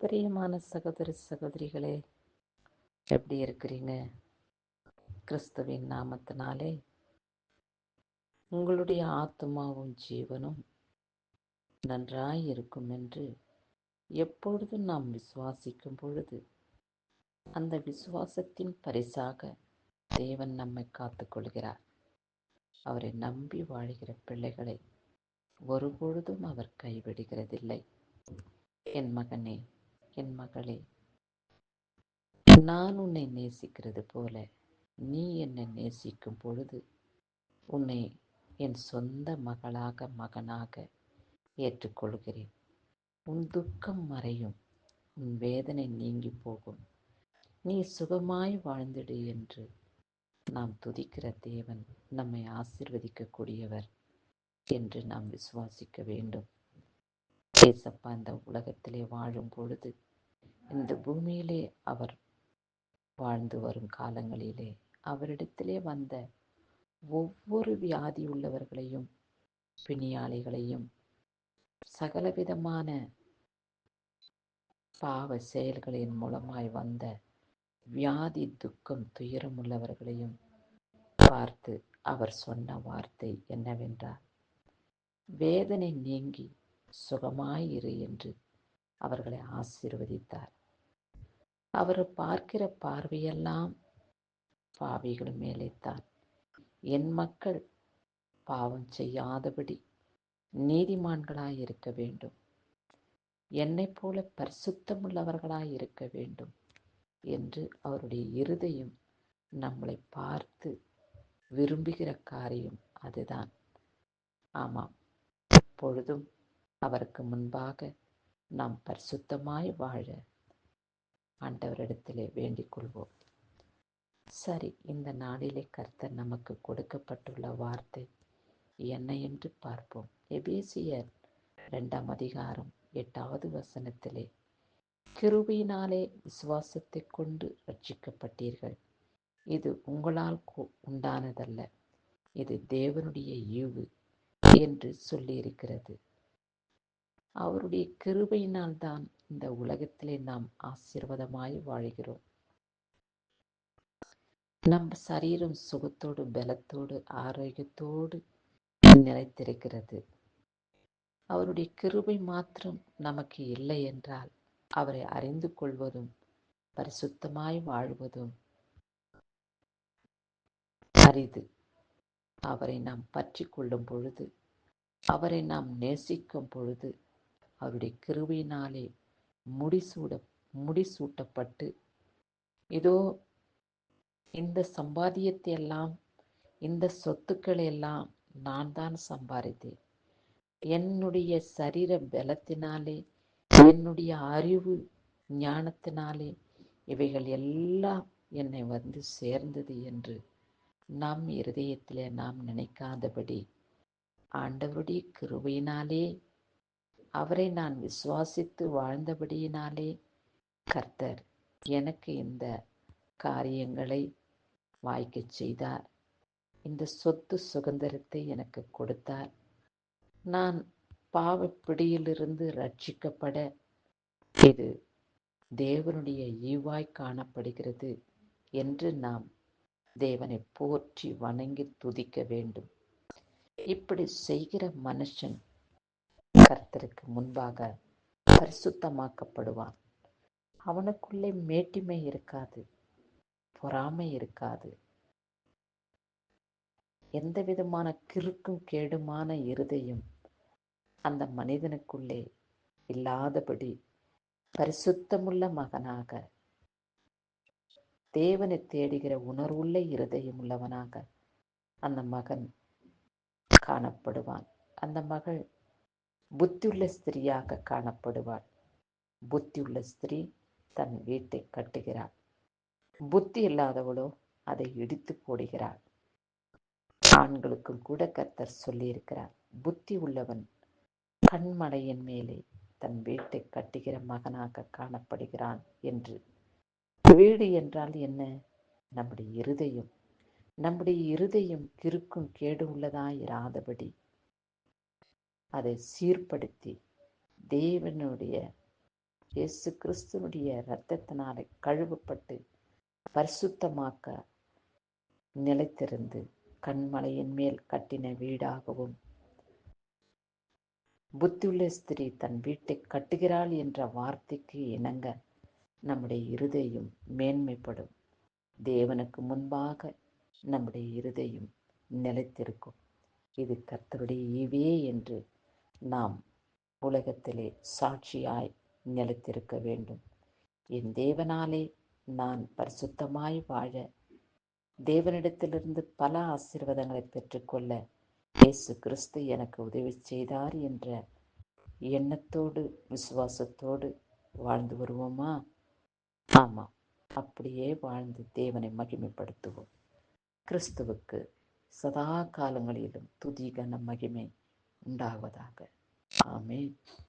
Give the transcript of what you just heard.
பிரியமான சகோதர சகோதரிகளே, எப்படி இருக்கிறீங்க? கிறிஸ்துவின் நாமத்தினாலே உங்களுடைய ஆத்துமாவும் ஜீவனும் நன்றாய் இருக்கும் என்று எப்பொழுதும் நாம் விசுவாசிக்கும் பொழுது, அந்த விசுவாசத்தின் பரிசாக தேவன் நம்மை காத்துக்கொள்கிறார். அவரை நம்பி வாழ்கிற பிள்ளைகளை ஒருபொழுதும் அவர் கைவிடுகிறதில்லை. என் மகனே, என் மகளே, நான் உன்னை நேசிக்கிறது போல நீ என்னை நேசிக்கும் பொழுது உன்னை என் சொந்த மகளாக மகனாக ஏற்றுக்கொள்கிறேன். உன் துக்கம் மறையும், உன் வேதனை நீங்கி போகும், நீ சுகமாய் வாழ்ந்திடு என்று நாம் துதிக்கிற தேவன் நம்மை ஆசீர்வதிக்கக்கூடியவர் என்று நாம் விசுவாசிக்க வேண்டும். ஏசப்பா இந்த உலகத்திலே வாழும் பொழுது, இந்த பூமியிலே அவர் வாழ்ந்து வரும் காலங்களிலே அவரிடத்திலே வந்த ஒவ்வொரு வியாதி உள்ளவர்களையும், பிணியாளிகளையும், சகலவிதமான பாவ செயல்களின் மூலமாய் வந்த வியாதி, துக்கம், துயரம் உள்ளவர்களையும் பார்த்து அவர் சொன்ன வார்த்தை என்னவென்றால், வேதனை நீங்கி சுகமாயிரு என்று அவர்களை ஆசீர்வதித்தார். அவர் பார்க்கிற பார்வையெல்லாம் பாவிகள் மேலேத்தான். என் மக்கள் பாவம் செய்யாதபடி நீதிமான்களாய் இருக்க வேண்டும், என்னைப் போல பரிசுத்தமுள்ளவர்களாய் இருக்க வேண்டும் என்று அவருடைய இருதயம் நம்மளை பார்த்து விரும்புகிற காரியம் அதுதான். ஆமாம், எப்பொழுதும் அவருக்கு முன்பாக நாம் பரிசுத்தமாய் வாழ ஆண்டவரிடத்திலே வேண்டிக் கொள்வோம். சரி, இந்த நாளிலே கர்த்தர் நமக்கு கொடுக்கப்பட்டுள்ள வார்த்தை என்ன என்று பார்ப்போம். எபேசியர் 2 அதிகாரம் 8வது வசனத்திலே, கிருபையினாலே விசுவாசத்தை கொண்டு ரட்சிக்கப்பட்டீர்கள், இது உங்களால் உண்டானதல்ல, இது தேவனுடைய ஈவு என்று சொல்லியிருக்கிறது. அவருடைய கிருபையினால் தான் இந்த உலகத்திலே நாம் ஆசீர்வாதமாய் வாழ்கிறோம். நம் சரீரம் சுகத்தோடு, பலத்தோடு, ஆரோக்கியத்தோடு நிலைத்திருக்கிறது. அவருடைய கிருபை மாத்திரம் நமக்கு இல்லை என்றால், அவரை அறிந்து கொள்வதும் பரிசுத்தமாய் வாழ்வதும் அரிது. அவரை நாம் பற்றி கொள்ளும் பொழுது, அவரை நாம் நேசிக்கும் பொழுது, அவருடைய கிருபையினாலே முடிசூட்டப்பட்டு, இதோ இந்த சம்பாதியத்தை எல்லாம், இந்த சொத்துக்களை எல்லாம் நான் தான் சம்பாதித்தேன், என்னுடைய சரீர பலத்தினாலே, என்னுடைய அறிவு ஞானத்தினாலே இவைகள் எல்லாம் என்னை வந்து சேர்ந்தது என்று நம் இருதயத்திலே நாம் நினைக்காதபடி, ஆண்டவருடைய கிருபையினாலே, அவரை நான் விசுவாசித்து வாழ்ந்தபடியினாலே கர்த்தர் எனக்கு இந்த காரியங்களை வாய்க்கச் செய்தார், இந்த சொத்து சுதந்திரத்தை எனக்கு கொடுத்தார், நான் பாவப்பிடியிலிருந்து ரட்சிக்கப்பட இது தேவனுடைய ஈவாய் காணப்படுகிறது என்று நாம் தேவனை போற்றி வணங்கி துதிக்க வேண்டும். இப்படி செய்கிற மனுஷன் கர்த்தருக்கு முன்பாக பரிசுத்தமாக்கப்படுவான். அவனுக்குள்ளே மேட்டிமை இருக்காது, பொறாமை இருக்காது, எந்த விதமான கிறுக்கும் கேடுமான இருதயம் அந்த மனிதனுக்குள்ளே இல்லாதபடி பரிசுத்தமுள்ள மகனாக, தேவனை தேடுகிற உணர்வுள்ள இருதயம் உள்ளவனாக அந்த மகன் காணப்படுவான். அந்த மகள் புத்தியுள்ள ஸ்திரியாக காணப்படுவாள். புத்தியுள்ள ஸ்திரீ தன் வீட்டை கட்டுகிறாள், புத்தி இல்லாதவளோ அதை இடித்து போடுகிறாள். ஆண்களுக்கும் கூட கர்த்தர் சொல்லியிருக்கிறார், புத்தி உள்ளவன் கண்மலையின் மேலே தன் வீட்டை கட்டுகிற மகனாக காணப்படுகிறான் என்று. வீடு என்றால் என்ன? நம்முடைய இருதயம். நம்முடைய இருதயம் கிறுக்கும் கேடு உள்ளதாயிராதபடி அதை சீர்படுத்தி தேவனுடைய இயேசு கிறிஸ்துனுடைய இரத்தத்தினாலே கழுவப்பட்டு பரிசுத்தமாக்க நிலைத்திருந்து கண்மலையின் மேல் கட்டின வீடாகவும், புத்தியுள்ள ஸ்திரீ தன் வீட்டை கட்டுகிறாள் என்ற வார்த்தைக்கு இணங்க நம்முடைய இருதயம் மேன்மைப்படும். தேவனுக்கு முன்பாக நம்முடைய இருதயம் நிலைத்திருக்கும். இது கர்த்தருடைய ஈவே என்று நாம் உலகத்திலே சாட்சியாய் நிலைத்திருக்க வேண்டும். என் தேவனாலே நான் பரிசுத்தமாய் வாழ, தேவனிடத்திலிருந்து பல ஆசீர்வாதங்களை பெற்றுக்கொள்ள இயேசு கிறிஸ்து எனக்கு உதவி செய்தார் என்ற எண்ணத்தோடு விசுவாசத்தோடு வாழ்ந்து வருவோமா? ஆமாம், அப்படியே வாழ்ந்து தேவனை மகிமைப்படுத்துவோம். கிறிஸ்துவுக்கு சதா காலங்களிலும் துதி கன மகிமை உண்டாவதாக. ஆமென்.